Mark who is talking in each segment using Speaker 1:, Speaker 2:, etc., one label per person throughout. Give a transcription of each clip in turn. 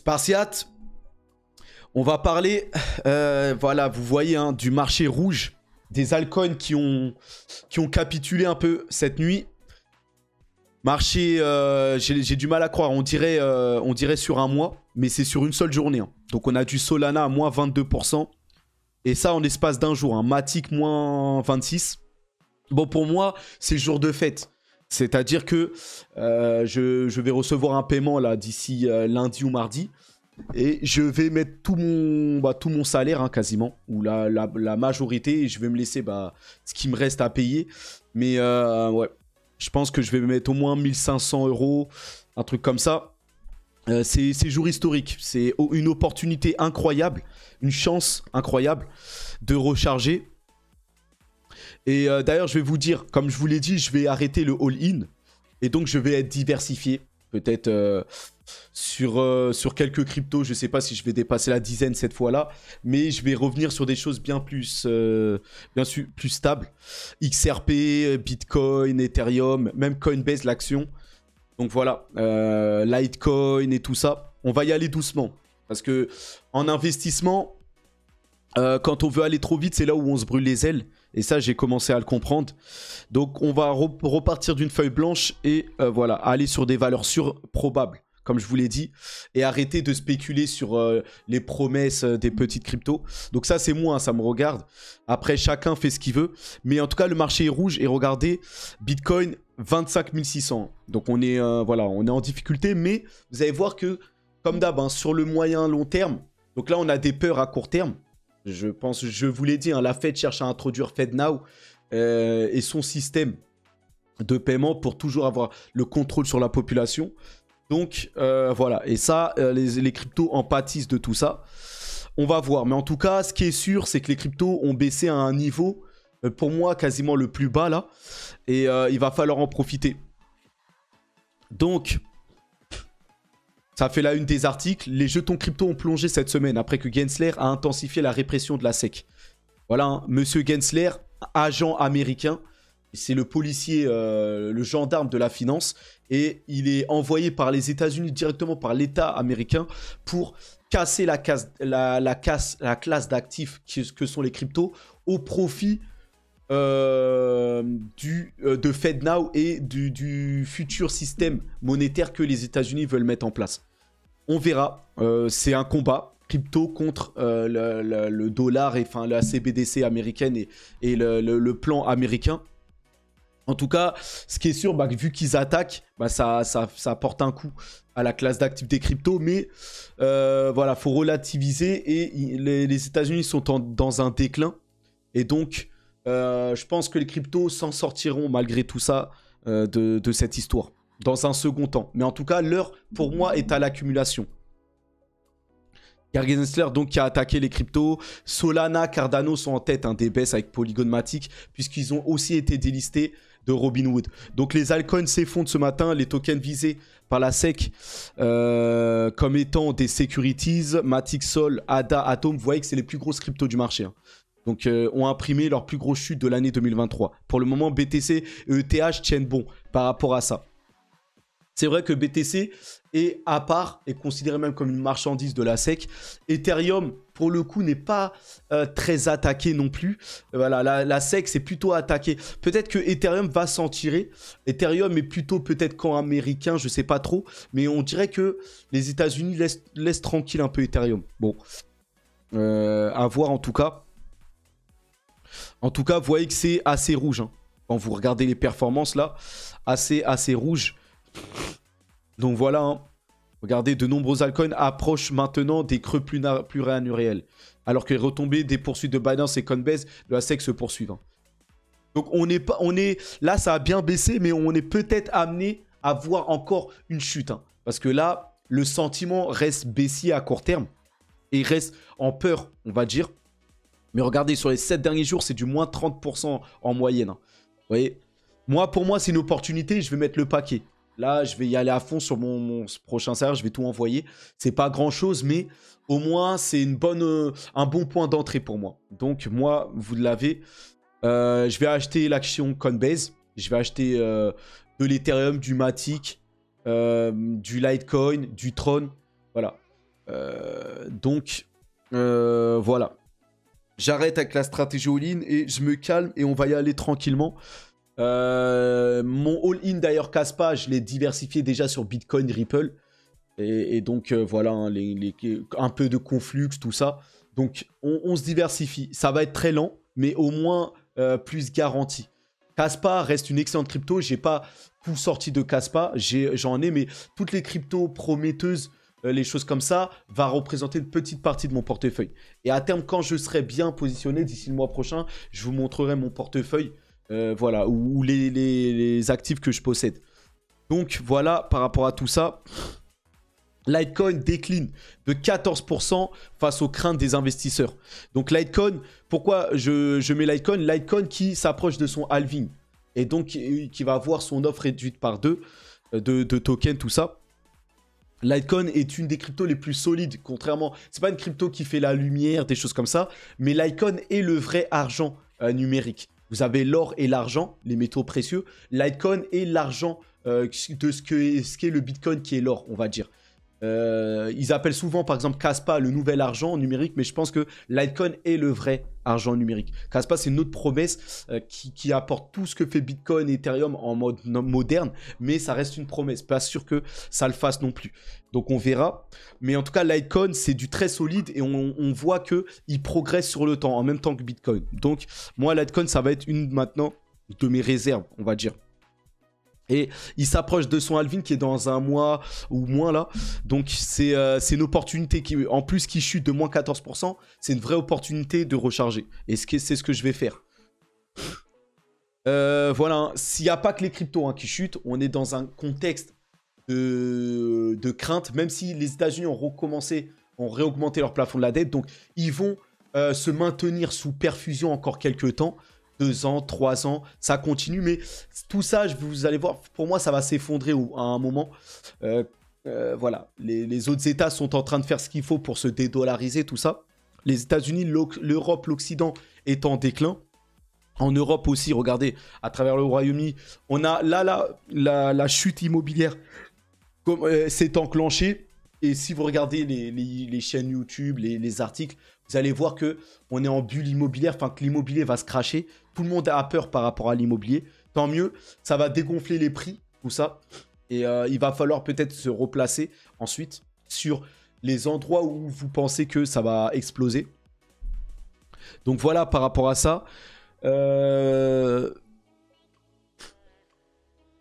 Speaker 1: Spartiate, on va parler, voilà, vous voyez, hein, du marché rouge, des altcoins qui ont capitulé un peu cette nuit. Marché, j'ai du mal à croire, on dirait sur un mois, mais c'est sur une seule journée. Hein. Donc on a du Solana à moins 22%, et ça en l'espace d'un jour, hein. Matic moins 26%. Bon, pour moi, c'est jour de fête. C'est-à-dire que je vais recevoir un paiement là d'ici lundi ou mardi. Et je vais mettre tout mon salaire, hein, quasiment, ou la majorité, et je vais me laisser ce qui me reste à payer. Mais ouais, je pense que je vais mettre au moins 1500 €, un truc comme ça. C'est jour historique, c'est une opportunité incroyable, une chance incroyable de recharger. Et d'ailleurs, je vais vous dire, comme je vous l'ai dit, je vais arrêter le all-in. Et donc, je vais être diversifié. Peut-être sur quelques cryptos. Je ne sais pas si je vais dépasser la dizaine cette fois-là. Mais je vais revenir sur des choses bien plus stables. XRP, Bitcoin, Ethereum, même Coinbase, l'action. Donc voilà, Litecoin et tout ça. On va y aller doucement. Parce que en investissement, quand on veut aller trop vite, c'est là où on se brûle les ailes. Et ça, j'ai commencé à le comprendre. Donc, on va repartir d'une feuille blanche et voilà, aller sur des valeurs sûres, probables, comme je vous l'ai dit. Et arrêter de spéculer sur les promesses des petites cryptos. Donc ça, c'est moi, hein, ça me regarde. Après, chacun fait ce qu'il veut. Mais en tout cas, le marché est rouge. Et regardez, Bitcoin, 25 600. Donc, on est en difficulté. Mais vous allez voir que, comme d'hab, hein, sur le moyen long terme, donc là, on a des peurs à court terme. Je vous l'ai dit, hein, la Fed cherche à introduire FedNow et son système de paiement pour toujours avoir le contrôle sur la population. Donc voilà, et ça, les cryptos en pâtissent de tout ça. On va voir, mais en tout cas, ce qui est sûr, c'est que les cryptos ont baissé à un niveau, pour moi, quasiment le plus bas là. Et il va falloir en profiter. Donc... ça fait la une des articles. Les jetons crypto ont plongé cette semaine après que Gensler a intensifié la répression de la SEC. Voilà, hein, monsieur Gensler, agent américain. C'est le policier, le gendarme de la finance. Et il est envoyé par les États-Unis, directement par l'État américain, pour casser la classe d'actifs que sont les cryptos au profit de FedNow et du futur système monétaire que les États-Unis veulent mettre en place. On verra. C'est un combat crypto contre le dollar et enfin la CBDC américaine et le plan américain. En tout cas, ce qui est sûr, vu qu'ils attaquent, ça porte un coup à la classe d'actifs des cryptos. Mais voilà, faut relativiser et les États-Unis sont dans un déclin. Et donc, je pense que les cryptos s'en sortiront malgré tout ça de cette histoire. Dans un second temps. Mais en tout cas, l'heure, pour moi, est à l'accumulation. Gensler, donc, qui a attaqué les cryptos. Solana, Cardano sont en tête des baisses avec Polygon Matic, puisqu'ils ont aussi été délistés de Robinhood. Donc, les altcoins s'effondrent ce matin. Les tokens visés par la SEC comme étant des securities, Matic, Sol, ADA, Atom, vous voyez que c'est les plus grosses cryptos du marché. Hein. Donc, ont imprimé leur plus grosse chute de l'année 2023. Pour le moment, BTC et ETH tiennent bon par rapport à ça. C'est vrai que BTC est à part, est considéré même comme une marchandise de la SEC. Ethereum, pour le coup, n'est pas très attaqué non plus. Voilà, la SEC, c'est plutôt attaqué. Peut-être que Ethereum va s'en tirer. Ethereum est plutôt peut-être camp américain, je ne sais pas trop. Mais on dirait que les États-Unis laissent tranquille un peu Ethereum. Bon, à voir en tout cas. En tout cas, vous voyez que c'est assez rouge. Hein. Quand vous regardez les performances là, assez rouge. Donc voilà, hein. Regardez, de nombreux altcoins approchent maintenant des creux pluriannuels. Alors que les retombées des poursuites de Binance et Coinbase de la SEC se poursuivent. Hein. Donc là, ça a bien baissé, mais on est peut-être amené à voir encore une chute. Hein. Parce que là, le sentiment reste baissier à court terme. Et il reste en peur, on va dire. Mais regardez, sur les 7 derniers jours, c'est du moins 30% en moyenne. Hein. Vous voyez, pour moi, c'est une opportunité. Je vais mettre le paquet. Là, je vais y aller à fond sur mon prochain salaire. Je vais tout envoyer. C'est pas grand-chose, mais au moins, c'est un bon point d'entrée pour moi. Donc, moi, vous l'avez. Je vais acheter l'action Coinbase. Je vais acheter de l'Ethereum, du Matic, du Litecoin, du Tron. Voilà. Donc, voilà. J'arrête avec la stratégie all-in et je me calme et on va y aller tranquillement. Mon all-in d'ailleurs casse pas, je l'ai diversifié déjà sur Bitcoin, Ripple. Et donc voilà, hein, un peu de conflux, tout ça. Donc on se diversifie. Ça va être très lent, mais au moins plus garanti. Kaspa reste une excellente crypto. J'ai pas tout sorti de Kaspa, j'en ai, mais toutes les cryptos prometteuses, les choses comme ça, va représenter une petite partie de mon portefeuille. Et à terme, quand je serai bien positionné, d'ici le mois prochain, je vous montrerai mon portefeuille, voilà, ou les actifs que je possède. Donc voilà, par rapport à tout ça, Litecoin décline de 14% face aux craintes des investisseurs. Donc Litecoin, pourquoi je mets Litecoin? Litecoin qui s'approche de son halving et donc qui va avoir son offre réduite par 2 de tokens, tout ça. Litecoin est une des cryptos les plus solides, contrairement... C'est pas une crypto qui fait la lumière, des choses comme ça, mais Litecoin est le vrai argent numérique. Vous avez l'or et l'argent, les métaux précieux. Litecoin est l'argent de ce qu'est le Bitcoin qui est l'or, on va dire. Ils appellent souvent par exemple Kaspa le nouvel argent numérique, mais je pense que Litecoin est le vrai argent numérique. Kaspa, c'est une autre promesse qui apporte tout ce que fait Bitcoin et Ethereum en mode moderne, mais ça reste une promesse, pas sûr que ça le fasse non plus. Donc on verra, mais en tout cas Litecoin c'est du très solide et on voit qu'il progresse sur le temps en même temps que Bitcoin. Donc moi Litecoin ça va être une maintenant de mes réserves, on va dire. Et il s'approche de son halving qui est dans un mois ou moins là. Donc c'est une opportunité qui, en plus qui chute de moins 14%. C'est une vraie opportunité de recharger. Et c'est ce que je vais faire. Voilà, s'il n'y a pas que les cryptos qui chutent, on est dans un contexte de crainte. Même si les États-Unis ont réaugmenté leur plafond de la dette. Donc ils vont se maintenir sous perfusion encore quelques temps. 2 ans, 3 ans, ça continue, mais tout ça, vous allez voir, pour moi, ça va s'effondrer à un moment. Voilà, les autres États sont en train de faire ce qu'il faut pour se dédollariser, tout ça. Les États-Unis, l'Europe, l'Occident est en déclin. En Europe aussi, regardez, à travers le Royaume-Uni, on a là la chute immobilière s'est enclenchée. Et si vous regardez les chaînes YouTube, les articles, vous allez voir qu'on est en bulle immobilière, enfin que l'immobilier va se cracher. Tout le monde a peur par rapport à l'immobilier. Tant mieux, ça va dégonfler les prix, tout ça. Et il va falloir peut-être se replacer ensuite sur les endroits où vous pensez que ça va exploser. Donc voilà par rapport à ça.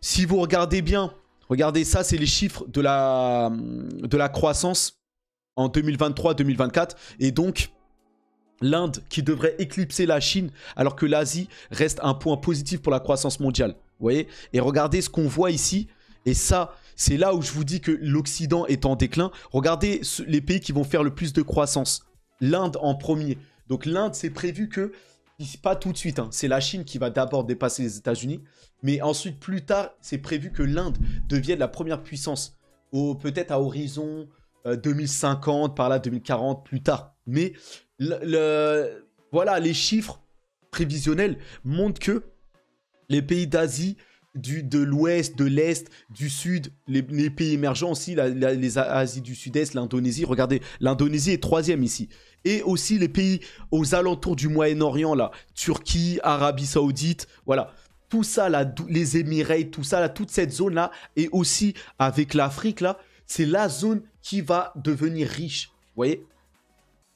Speaker 1: Si vous regardez bien, regardez ça, c'est les chiffres de la croissance en 2023-2024. Et donc, l'Inde qui devrait éclipser la Chine, alors que l'Asie reste un point positif pour la croissance mondiale. Vous voyez? Et regardez ce qu'on voit ici. Et ça, c'est là où je vous dis que l'Occident est en déclin. Regardez les pays qui vont faire le plus de croissance. L'Inde en premier. Donc l'Inde, c'est prévu que, pas tout de suite, c'est la Chine qui va d'abord dépasser les États-Unis. Mais ensuite, plus tard, c'est prévu que l'Inde devienne la première puissance. Peut-être à horizon 2050, par là 2040, plus tard. Mais voilà, les chiffres prévisionnels montrent que les pays d'Asie, de l'Ouest, de l'Est, du Sud, les pays émergents aussi, les Asie du Sud-Est, l'Indonésie. Regardez, l'Indonésie est 3e ici. Et aussi les pays aux alentours du Moyen-Orient, là, Turquie, Arabie Saoudite, voilà. Tout ça, là, les Émirats, tout ça, là, toute cette zone-là, et aussi avec l'Afrique, là, c'est la zone qui va devenir riche, vous voyez?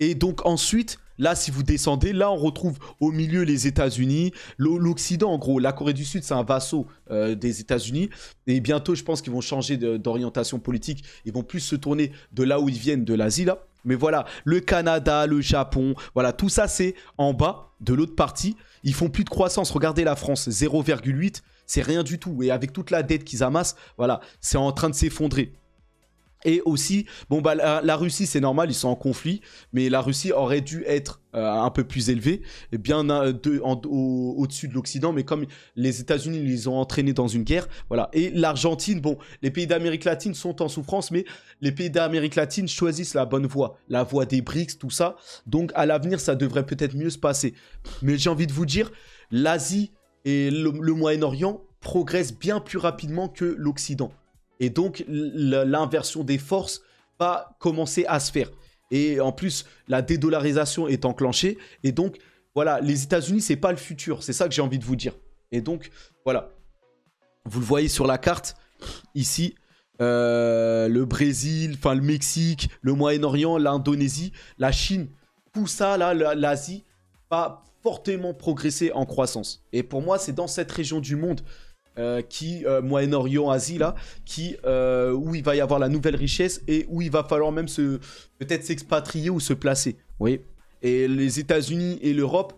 Speaker 1: Et donc ensuite, là, si vous descendez, là, on retrouve au milieu les États-Unis, l'Occident, en gros. La Corée du Sud, c'est un vassau des États-Unis. Et bientôt, je pense qu'ils vont changer d'orientation politique. Ils vont plus se tourner de là où ils viennent, de l'Asie, là. Mais voilà, le Canada, le Japon, voilà, tout ça, c'est en bas de l'autre partie. Ils font plus de croissance. Regardez la France, 0,8, c'est rien du tout. Et avec toute la dette qu'ils amassent, voilà, c'est en train de s'effondrer. Et aussi, bon bah la Russie c'est normal, ils sont en conflit, mais la Russie aurait dû être un peu plus élevée, et bien au-dessus de l'Occident, mais comme les États-Unis les ont entraînés dans une guerre, voilà. Et l'Argentine, bon, les pays d'Amérique latine sont en souffrance, mais les pays d'Amérique latine choisissent la bonne voie, la voie des BRICS, tout ça. Donc à l'avenir, ça devrait peut-être mieux se passer. Mais j'ai envie de vous dire, l'Asie et le Moyen-Orient progressent bien plus rapidement que l'Occident. Et donc, l'inversion des forces va commencer à se faire. Et en plus, la dédollarisation est enclenchée. Et donc, voilà, les États-Unis, c'est pas le futur. C'est ça que j'ai envie de vous dire. Et donc, voilà. Vous le voyez sur la carte, ici, le Brésil, enfin le Mexique, le Moyen-Orient, l'Indonésie, la Chine, tout ça, là, l'Asie, va fortement progresser en croissance. Et pour moi, c'est dans cette région du monde Moyen-Orient, Asie, là, où il va y avoir la nouvelle richesse et où il va falloir même peut-être s'expatrier ou se placer. Vous voyez ? Et les États-Unis et l'Europe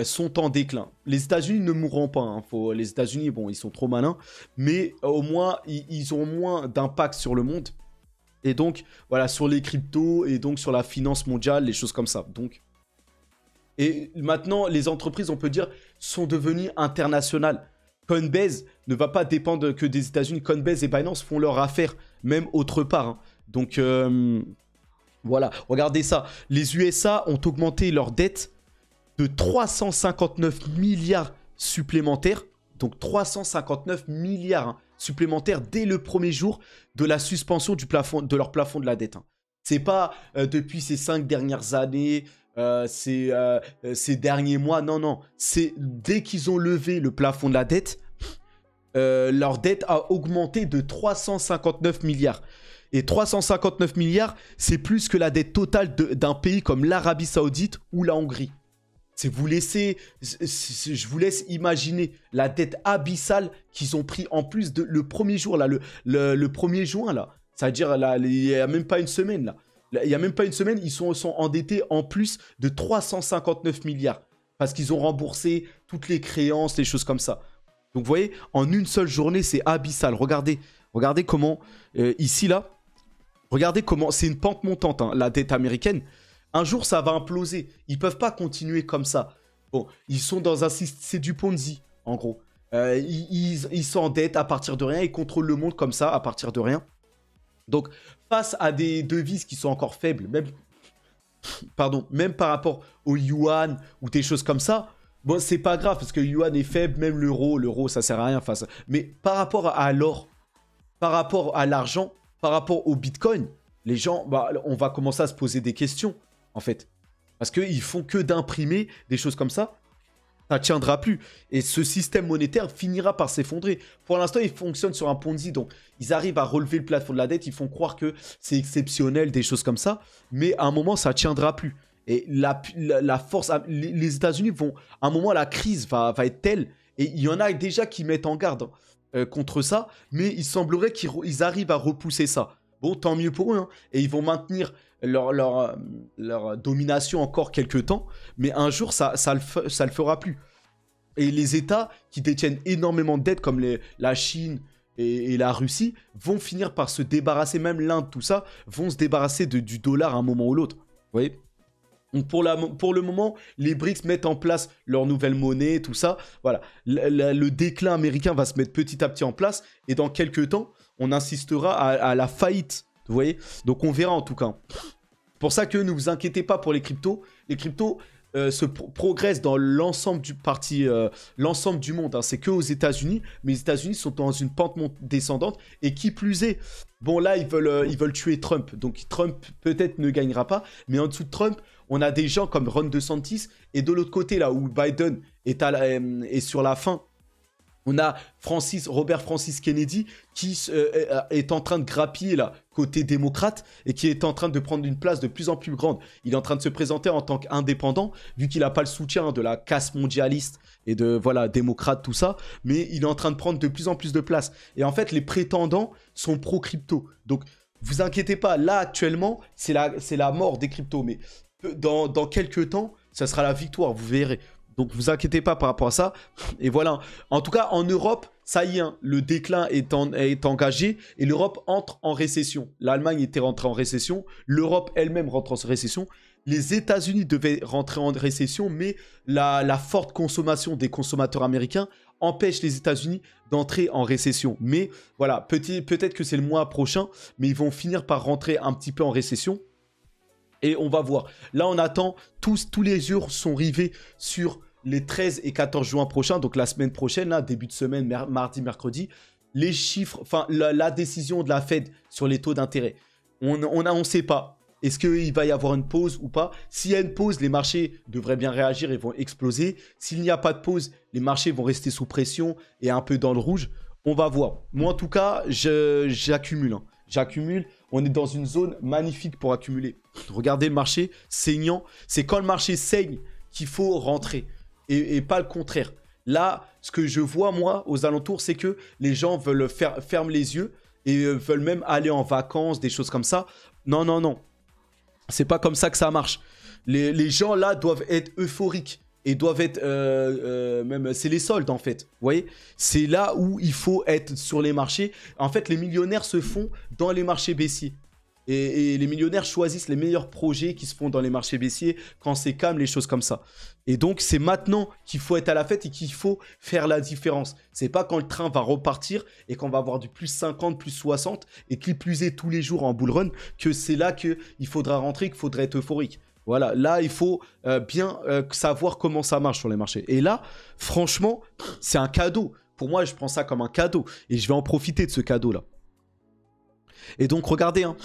Speaker 1: sont en déclin. Les États-Unis ne mourront pas. Hein. Les États-Unis, bon, ils sont trop malins, mais au moins, ils ont moins d'impact sur le monde. Et donc, voilà, sur les cryptos et donc sur la finance mondiale, les choses comme ça. Donc, et maintenant, les entreprises, on peut dire, sont devenues internationales. Coinbase ne va pas dépendre que des États-Unis. Coinbase et Binance font leur affaire, même autre part. Hein. Donc, voilà, regardez ça. Les USA ont augmenté leur dette de 359 milliards supplémentaires. Donc, 359 milliards supplémentaires dès le premier jour de la suspension de leur plafond de la dette. Hein. C'est pas depuis ces 5 dernières années, ces derniers mois. Non, non. C'est dès qu'ils ont levé le plafond de la dette, leur dette a augmenté de 359 milliards. Et 359 milliards, c'est plus que la dette totale d'un pays comme l'Arabie Saoudite ou la Hongrie. Je vous laisse imaginer la dette abyssale qu'ils ont pris en plus le premier jour, là, le 1er juin, là. C'est-à-dire, il n'y a même pas une semaine, là. Il n'y a même pas une semaine, ils sont endettés en plus de 359 milliards. Parce qu'ils ont remboursé toutes les créances, les choses comme ça. Donc, vous voyez, en une seule journée, c'est abyssal. Regardez comment, ici, là, regardez comment, c'est une pente montante, hein, la dette américaine. Un jour, ça va imploser. Ils ne peuvent pas continuer comme ça. Bon, ils sont dans c'est du Ponzi, en gros. Ils s'endettent à partir de rien. Ils contrôlent le monde comme ça, à partir de rien. Donc, face à des devises qui sont encore faibles, même par rapport au yuan ou des choses comme ça, bon, c'est pas grave parce que le yuan est faible, même l'euro, ça sert à rien face. Mais par rapport à l'or, par rapport à l'argent, par rapport au bitcoin, les gens, on va commencer à se poser des questions, en fait. Parce qu'ils font que d'imprimer des choses comme ça. Ça ne tiendra plus. Et ce système monétaire finira par s'effondrer. Pour l'instant, il fonctionne sur un Ponzi. Donc, ils arrivent à relever le plafond de la dette. Ils font croire que c'est exceptionnel, des choses comme ça. Mais à un moment, ça ne tiendra plus. Et la force... Les États-Unis vont... À un moment, la crise va être telle. Et il y en a déjà qui mettent en garde contre ça. Mais il semblerait qu'ils arrivent à repousser ça. Bon, tant mieux pour eux. Hein. Et ils vont maintenir leur domination encore quelques temps, mais un jour, ça le fera plus. Et les États qui détiennent énormément de dettes, comme la Chine et la Russie, vont finir par se débarrasser, même l'Inde, tout ça, vont se débarrasser du dollar à un moment ou l'autre. Vous voyez ? Donc pour le moment, les BRICS mettent en place leur nouvelle monnaie, tout ça. Voilà, le déclin américain va se mettre petit à petit en place, et dans quelques temps, on insistera à la faillite. Vous voyez ? Donc on verra en tout cas. C'est pour ça que ne vous inquiétez pas pour les cryptos. Les cryptos progressent dans l'ensemble du monde. Hein. C'est que aux États-Unis, mais les États-Unis sont dans une pente descendante. Et qui plus est, bon là ils veulent tuer Trump. Donc Trump peut-être ne gagnera pas, mais en dessous de Trump, on a des gens comme Ron DeSantis. Et de l'autre côté là où Biden est sur la fin, on a Robert Francis Kennedy qui est en train de grappiller là, côté démocrate et qui est en train de prendre une place de plus en plus grande. Il est en train de se présenter en tant qu'indépendant, vu qu'il n'a pas le soutien de la caste mondialiste et de démocrate, tout ça, mais il est en train de prendre de plus en plus de place. Et en fait, les prétendants sont pro-crypto. Donc, vous inquiétez pas, là actuellement, c'est la mort des cryptos, mais dans quelques temps, ça sera la victoire, vous verrez. Donc, vous inquiétez pas par rapport à ça. Et voilà. En tout cas, en Europe, ça y est, hein, le déclin est engagé et l'Europe entre en récession. L'Allemagne était rentrée en récession. L'Europe elle-même rentre en récession. Les États-Unis devaient rentrer en récession, mais la forte consommation des consommateurs américains empêche les États-Unis d'entrer en récession. Mais voilà, peut-être que c'est le mois prochain, mais ils vont finir par rentrer un petit peu en récession. Et on va voir. Là, on attend. Tous les yeux sont rivés sur les 13 et 14 juin prochains. Donc, la semaine prochaine, là, début de semaine, mardi, mercredi. Les chiffres, enfin, la décision de la Fed sur les taux d'intérêt. On sait pas. Est-ce qu'il va y avoir une pause ou pas? S'il y a une pause, les marchés devraient bien réagir et vont exploser. S'il n'y a pas de pause, les marchés vont rester sous pression et un peu dans le rouge. On va voir. Moi, en tout cas, j'accumule. Hein. J'accumule. On est dans une zone magnifique pour accumuler. Regardez le marché saignant. C'est quand le marché saigne qu'il faut rentrer et pas le contraire. Là, ce que je vois, moi, aux alentours, c'est que les gens veulent fermer les yeux et veulent même aller en vacances, des choses comme ça. Non, non, non. C'est pas comme ça que ça marche. Les gens là doivent être euphoriques et doivent être même c'est les soldes en fait. Vous voyez, c'est là où il faut être sur les marchés. En fait, les millionnaires se font dans les marchés baissiers. Et les millionnaires choisissent les meilleurs projets qui se font dans les marchés baissiers quand c'est calme, les choses comme ça. Et donc, c'est maintenant qu'il faut être à la fête et qu'il faut faire la différence. C'est pas quand le train va repartir et qu'on va avoir du plus 50, plus 60 et qui plus est tous les jours en bull run que c'est là qu'il faudra rentrer, qu'il faudra être euphorique. Voilà, là, il faut bien savoir comment ça marche sur les marchés. Et là, franchement, c'est un cadeau. Pour moi, je prends ça comme un cadeau et je vais en profiter de ce cadeau-là. Et donc, regardez, hein.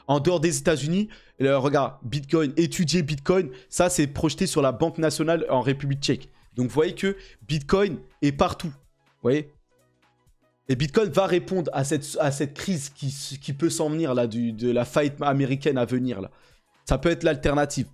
Speaker 1: En dehors des États-Unis, regarde, Bitcoin, étudier Bitcoin, ça c'est projeté sur la Banque nationale en République tchèque. Donc vous voyez que Bitcoin est partout. Vous voyez? Et Bitcoin va répondre à cette crise qui peut s'en venir là, de la faillite américaine à venir là. Ça peut être l'alternative.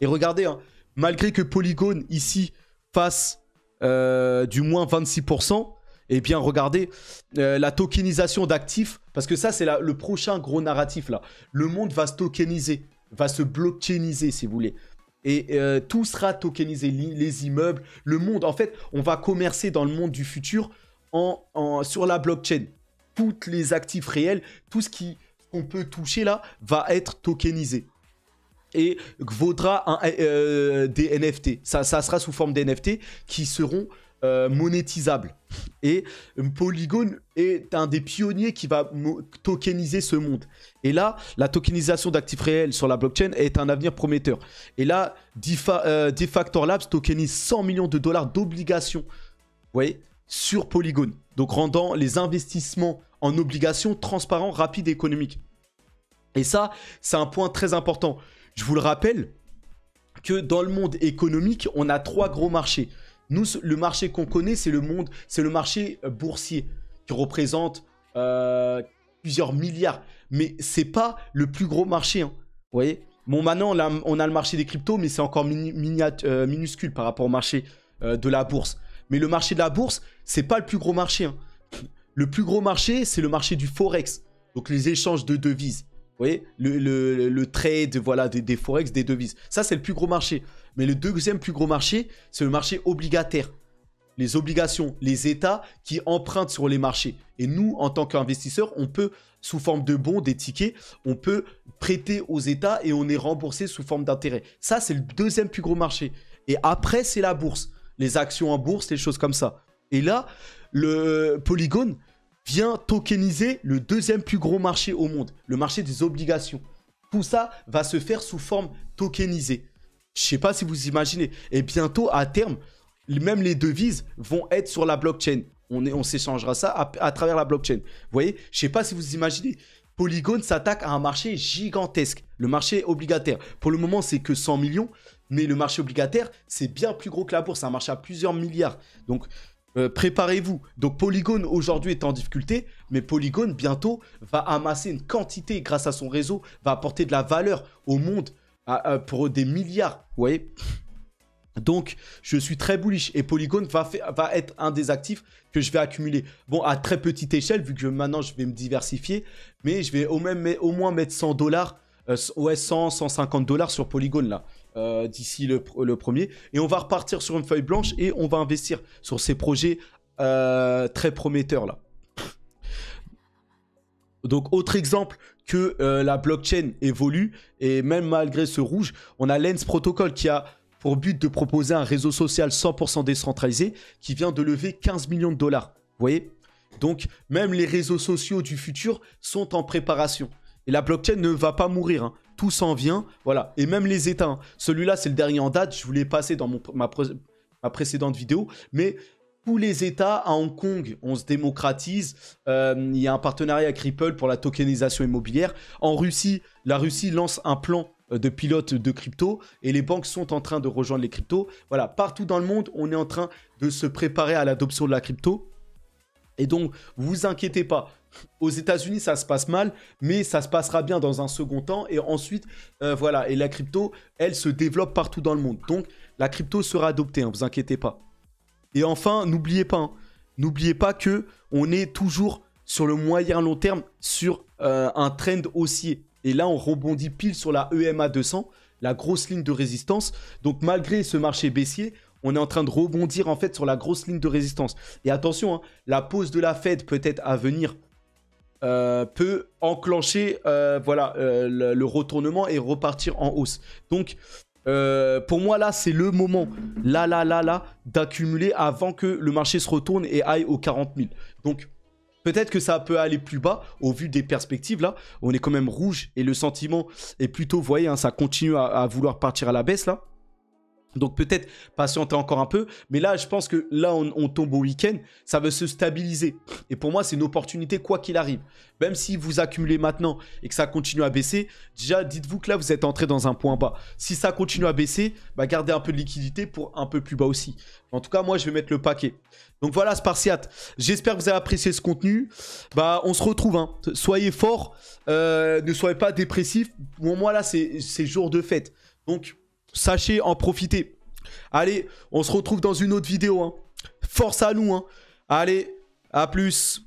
Speaker 1: Et regardez, hein, malgré que Polygon ici fasse du moins 26%, eh bien, regardez la tokenisation d'actifs, parce que ça, c'est le prochain gros narratif, là. Le monde va se tokeniser, va se blockchainiser, si vous voulez. Et tout sera tokenisé, les immeubles, le monde. En fait, on va commercer dans le monde du futur sur la blockchain. Tous les actifs réels, tout ce qu'on peut toucher, là, va être tokenisé. Et vaudra des NFT. Ça sera sous forme d'NFT qui seront monétisable. Et Polygon est un des pionniers qui va tokeniser ce monde. Et là, la tokenisation d'actifs réels sur la blockchain est un avenir prometteur. Et là, D-Factor Labs tokenise 100 millions de dollars d'obligations, vous voyez, sur Polygon. Donc rendant les investissements en obligations transparents, rapides et économiques. Et ça, c'est un point très important. Je vous le rappelle que dans le monde économique, on a 3 gros marchés. Nous, le marché qu'on connaît, c'est le marché boursier qui représente plusieurs milliards. Mais c'est pas le plus gros marché. Hein. Vous voyez? Bon, maintenant, on a le marché des cryptos, mais c'est encore minuscule par rapport au marché de la bourse. Mais le marché de la bourse, c'est pas le plus gros marché. Hein. Le plus gros marché, c'est le marché du forex. Donc, les échanges de devises. Vous voyez, le trade, voilà, des forex, des devises. Ça, c'est le plus gros marché. Mais le deuxième plus gros marché, c'est le marché obligataire. Les obligations, les États qui empruntent sur les marchés. Et nous, en tant qu'investisseurs, on peut, sous forme de bons, des tickets, on peut prêter aux États et on est remboursé sous forme d'intérêt. Ça, c'est le deuxième plus gros marché. Et après, c'est la bourse. Les actions en bourse, les choses comme ça. Et là, le Polygon vient tokeniser le deuxième plus gros marché au monde, le marché des obligations. Tout ça va se faire sous forme tokenisée. Je ne sais pas si vous imaginez. Et bientôt, à terme, même les devises vont être sur la blockchain. On s'échangera ça à travers la blockchain. Vous voyez, je ne sais pas si vous imaginez. Polygon s'attaque à un marché gigantesque, le marché obligataire. Pour le moment, c'est que 100 millions, mais le marché obligataire, c'est bien plus gros que la bourse. C'est un marché à plusieurs milliards. Donc, préparez-vous. Donc Polygon aujourd'hui est en difficulté, mais Polygon bientôt va amasser une quantité grâce à son réseau, va apporter de la valeur au monde pour des milliards. Vous voyez? Donc je suis très bullish et Polygon va être un des actifs que je vais accumuler. Bon, à très petite échelle, vu que maintenant je vais me diversifier, mais je vais au moins mettre 100 $, ouais 100, 150 $ sur Polygon là. D'ici le premier, et on va repartir sur une feuille blanche et on va investir sur ces projets très prometteurs là. Donc autre exemple que la blockchain évolue, et même malgré ce rouge, on a Lens Protocol qui a pour but de proposer un réseau social 100% décentralisé qui vient de lever 15 millions de $. Vous voyez? Donc même les réseaux sociaux du futur sont en préparation. Et la blockchain ne va pas mourir, hein. Tout s'en vient, voilà. Et même les États, hein. Celui-là, c'est le dernier en date. Je vous l'ai passé dans ma précédente vidéo. Mais tous les États, à Hong Kong, on se démocratise. Il y a un partenariat avec Ripple pour la tokenisation immobilière. En Russie, la Russie lance un plan de pilote de crypto et les banques sont en train de rejoindre les cryptos. Voilà, partout dans le monde, on est en train de se préparer à l'adoption de la crypto. Et donc, vous inquiétez pas. Aux États-Unis, ça se passe mal, mais ça se passera bien dans un second temps. Et ensuite, voilà. Et la crypto, elle se développe partout dans le monde. Donc, la crypto sera adoptée, hein, vous inquiétez pas. Et enfin, n'oubliez pas que on est toujours sur le moyen long terme sur un trend haussier. Et là, on rebondit pile sur la EMA 200, la grosse ligne de résistance. Donc, malgré ce marché baissier, on est en train de rebondir en fait sur la grosse ligne de résistance. Et attention, hein, la pause de la Fed peut-être à venir peut enclencher voilà, le retournement et repartir en hausse. Donc, pour moi, là, c'est le moment, là, d'accumuler avant que le marché se retourne et aille aux 40 000. Donc, peut-être que ça peut aller plus bas au vu des perspectives, là. On est quand même rouge et le sentiment est plutôt, vous voyez, hein, ça continue à vouloir partir à la baisse, là. Donc peut-être patienter encore un peu. Mais là, je pense que là, on tombe au week-end. Ça veut se stabiliser. Et pour moi, c'est une opportunité quoi qu'il arrive. Même si vous accumulez maintenant et que ça continue à baisser, déjà, dites-vous que là, vous êtes entré dans un point bas. Si ça continue à baisser, bah, gardez un peu de liquidité pour un peu plus bas aussi. En tout cas, moi, je vais mettre le paquet. Donc voilà, Spartiate. J'espère que vous avez apprécié ce contenu. Bah, on se retrouve. Hein. Soyez forts. Ne soyez pas dépressifs. Pour moi, là, c'est jour de fête. Donc... sachez en profiter. Allez, on se retrouve dans une autre vidéo. Hein. Force à nous. Hein. Allez, à plus.